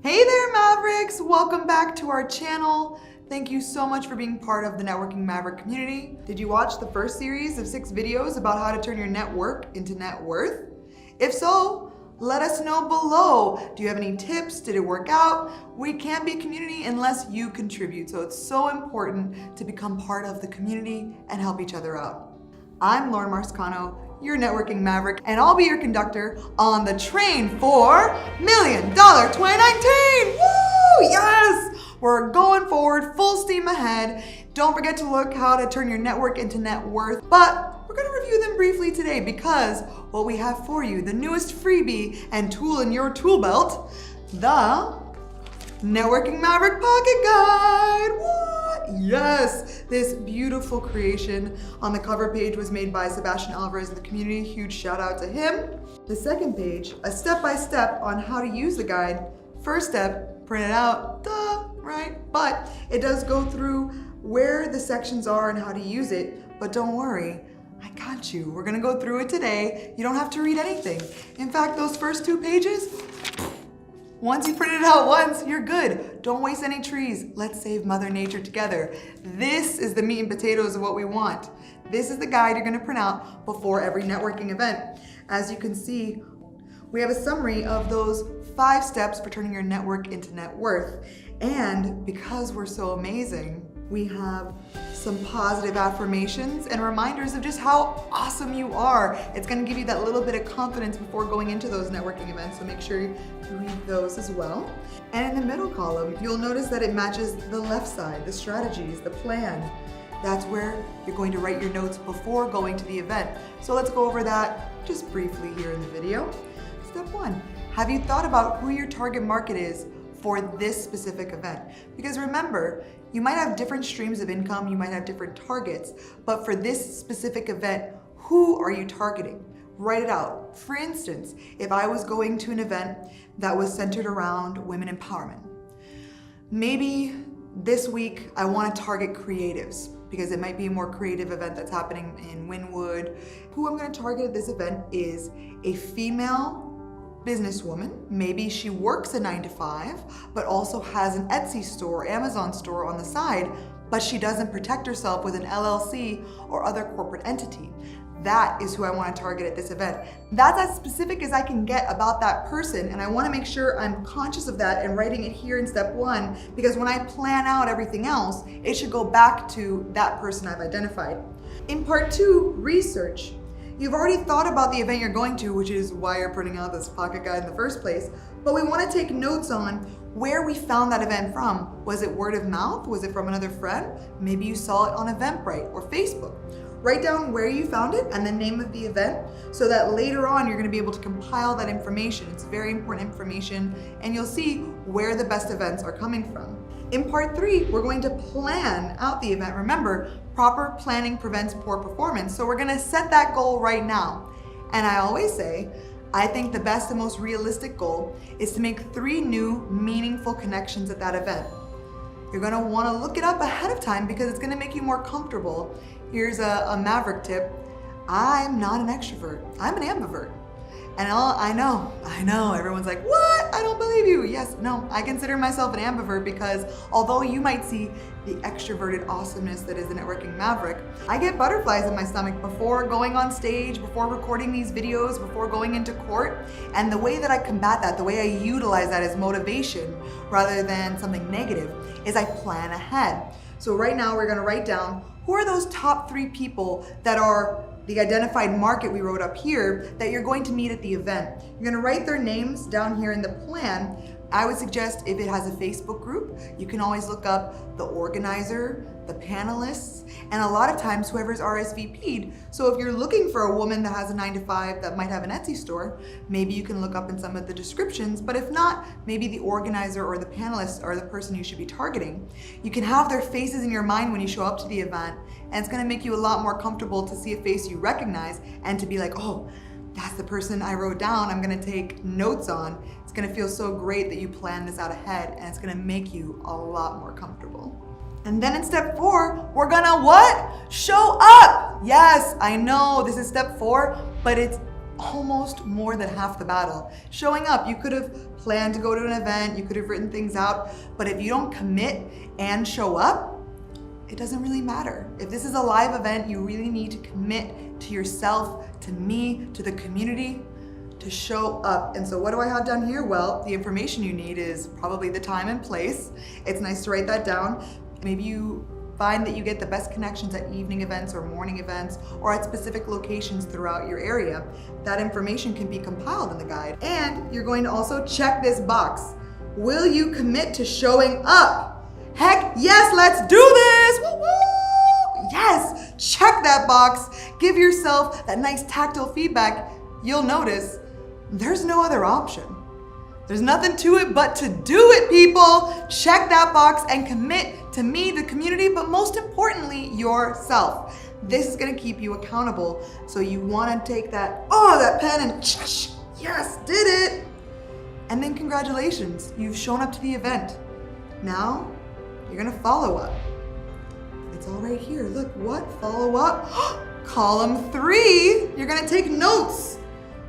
Hey there, Mavericks! Welcome back to our channel. Thank you so much for being part of the Networking Maverick Community. Did you watch the first series of 6 videos about how to turn your network into net worth? If so, let us know below. Do you have any tips? Did it work out? We can't be a community unless you contribute, so it's so important to become part of the community and help each other out. I'm Lauren Marscano, your Networking Maverick, and I'll be your conductor on the train for $1 Million 2019! Woo! Yes! We're going forward, full steam ahead. Don't forget to look how to turn your network into net worth, but we're gonna review them briefly today because what we have for you, the newest freebie and tool in your tool belt, the Networking Maverick Pocket Guide. What? Yes, this beautiful creation on the cover page was made by Sebastian Alvarez of the community. Huge shout out to him. The second page, a step-by-step on how to use the guide. First step, print it out, duh, right? But it does go through where the sections are and how to use it. But don't worry, I got you. We're gonna go through it today. You don't have to read anything. In fact, those first 2 pages, once you print it out once, you're good. Don't waste any trees. Let's save Mother Nature together. This is the meat and potatoes of what we want. This is the guide you're gonna print out before every networking event. As you can see, we have a summary of those 5 steps for turning your network into net worth. And because we're so amazing, we have some positive affirmations and reminders of just how awesome you are. It's gonna give you that little bit of confidence before going into those networking events, so make sure you read those as well. And in the middle column, you'll notice that it matches the left side, the strategies, the plan. That's where you're going to write your notes before going to the event. So let's go over that just briefly here in the video. Step 1, have you thought about who your target market is for this specific event? Because remember, you might have different streams of income, you might have different targets, but for this specific event, who are you targeting? Write it out. For instance, if I was going to an event that was centered around women empowerment, maybe this week I want to target creatives because it might be a more creative event that's happening in Wynwood. Who I'm going to target at this event is a female businesswoman. Maybe she works a 9-to-5, but also has an Etsy store, Amazon store on the side, but she doesn't protect herself with an LLC or other corporate entity. That is who I want to target at this event. That's as specific as I can get about that person, and I want to make sure I'm conscious of that and writing it here in step 1, because when I plan out everything else, it should go back to that person I've identified. In part 2, research. You've already thought about the event you're going to, which is why you're putting out this pocket guide in the first place, but we want to take notes on where we found that event from. Was it word of mouth? Was it from another friend? Maybe you saw it on Eventbrite or Facebook. Write down where you found it and the name of the event so that later on you're going to be able to compile that information. It's very important information, and you'll see where the best events are coming from. In part 3, we're going to plan out the event. Remember, proper planning prevents poor performance, so we're going to set that goal right now. And I always say, I think the best and most realistic goal is to make 3 new, meaningful connections at that event. You're going to want to look it up ahead of time because it's going to make you more comfortable. Here's a Maverick tip. I'm not an extrovert. I'm an ambivert. And I know, everyone's like, what? I don't believe you. Yes, no, I consider myself an ambivert because although you might see the extroverted awesomeness that is the Networking Maverick, I get butterflies in my stomach before going on stage, before recording these videos, before going into court. And the way that I combat that, the way I utilize that as motivation rather than something negative, is I plan ahead. So right now we're gonna write down who are those top 3 people that are the identified market we wrote up here that you're going to meet at the event. You're gonna write their names down here in the plan. I would suggest if it has a Facebook group, you can always look up the organizer, the panelists, and a lot of times whoever's RSVP'd. So if you're looking for a woman that has a 9-to-5 that might have an Etsy store, maybe you can look up in some of the descriptions, but if not, maybe the organizer or the panelists are the person you should be targeting. You can have their faces in your mind when you show up to the event, and it's gonna make you a lot more comfortable to see a face you recognize and to be like, oh, that's the person I wrote down, I'm gonna take notes on. It's gonna feel so great that you planned this out ahead, and it's gonna make you a lot more comfortable. And then in step 4, we're gonna what? Show up! Yes, I know this is step 4, but it's almost more than half the battle. Showing up, you could have planned to go to an event, you could have written things out, but if you don't commit and show up, it doesn't really matter. If this is a live event, you really need to commit to yourself, to me, to the community, to show up. And so what do I have down here? Well, the information you need is probably the time and place. It's nice to write that down. Maybe you find that you get the best connections at evening events or morning events or at specific locations throughout your area. That information can be compiled in the guide. And you're going to also check this box. Will you commit to showing up? Heck yes, let's do this! Woo-woo! Yes, check that box. Give yourself that nice tactile feedback. You'll notice there's no other option. There's nothing to it but to do it, people. Check that box and commit to me, the community, but most importantly, yourself. This is gonna keep you accountable. So you wanna take that pen and yes, did it. And then congratulations, you've shown up to the event. Now, you're gonna follow up. It's all right here. Look, what? Follow up? Column 3, you're gonna take notes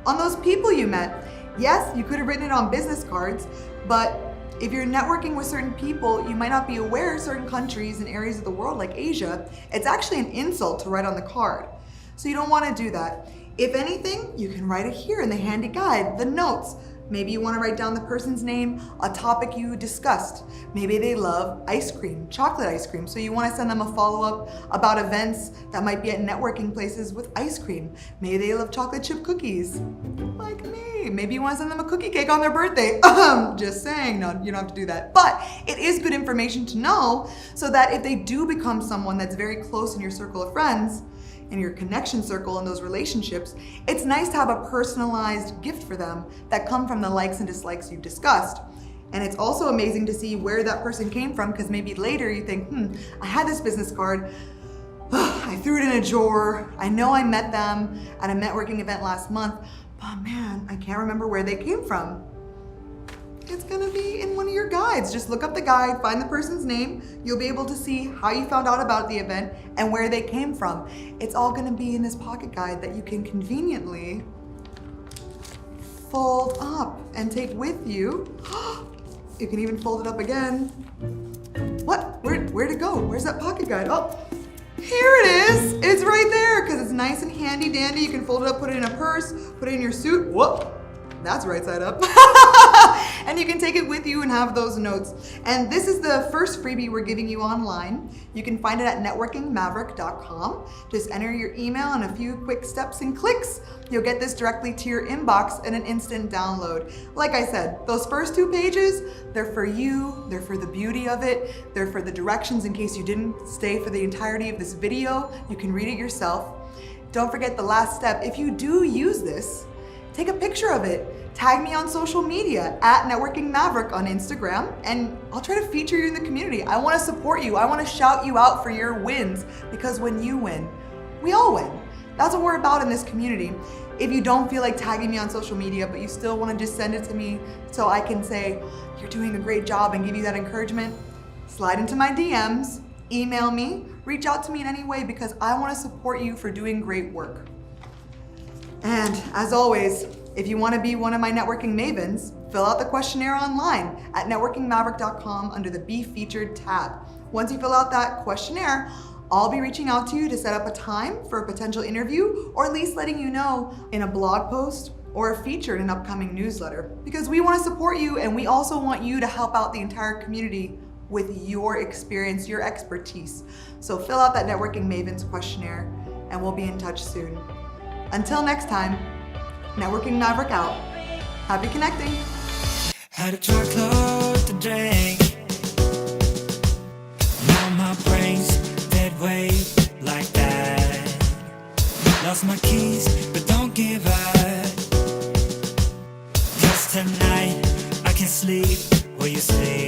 on those people you met. Yes, you could have written it on business cards, but if you're networking with certain people, you might not be aware of certain countries and areas of the world like Asia. It's actually an insult to write on the card. So you don't want to do that. If anything, you can write it here in the handy guide, the notes. Maybe you want to write down the person's name, a topic you discussed. Maybe they love ice cream, chocolate ice cream, so you want to send them a follow-up about events that might be at networking places with ice cream. Maybe they love chocolate chip cookies, like me. Maybe you want to send them a cookie cake on their birthday. Just saying, no, you don't have to do that. But it is good information to know so that if they do become someone that's very close in your circle of friends, in your connection circle and those relationships, it's nice to have a personalized gift for them that come from the likes and dislikes you've discussed. And it's also amazing to see where that person came from, because maybe later you think, I had this business card, I threw it in a drawer, I know I met them at a networking event last month, but man, I can't remember where they came from. It's gonna be in one of your guides. Just look up the guide, find the person's name. You'll be able to see how you found out about the event and where they came from. It's all gonna be in this pocket guide that you can conveniently fold up and take with you. You can even fold it up again. What? Where'd it go? Where's that pocket guide? Oh, here it is. It's right there because it's nice and handy dandy. You can fold it up, put it in a purse, put it in your suit. Whoop. That's right side up. And you can take it with you and have those notes. And this is the first freebie we're giving you online. You can find it at networkingmaverick.com. Just enter your email and a few quick steps and clicks. You'll get this directly to your inbox in an instant download. Like I said, those first 2 pages, they're for you, they're for the beauty of it, they're for the directions in case you didn't stay for the entirety of this video. You can read it yourself. Don't forget the last step. If you do use this, take a picture of it. Tag me on social media at Networking Maverick on Instagram, and I'll try to feature you in the community. I want to support you. I want to shout you out for your wins, because when you win, we all win. That's what we're about in this community. If you don't feel like tagging me on social media, but you still want to just send it to me so I can say, you're doing a great job and give you that encouragement, slide into my DMs, email me, reach out to me in any way, because I want to support you for doing great work. And as always, if you want to be one of my networking mavens, fill out the questionnaire online at networkingmaverick.com under the Be Featured tab. Once you fill out that questionnaire, I'll be reaching out to you to set up a time for a potential interview, or at least letting you know in a blog post or a feature in an upcoming newsletter. Because we want to support you, and we also want you to help out the entire community with your experience, your expertise. So fill out that Networking Mavens questionnaire, and we'll be in touch soon. Until next time, Networking Maverick out. Happy connecting. Had a truckload to drink. Now my brain's dead weight like that. Lost my keys, but don't give up. 'Cause tonight I can sleep where you sleep.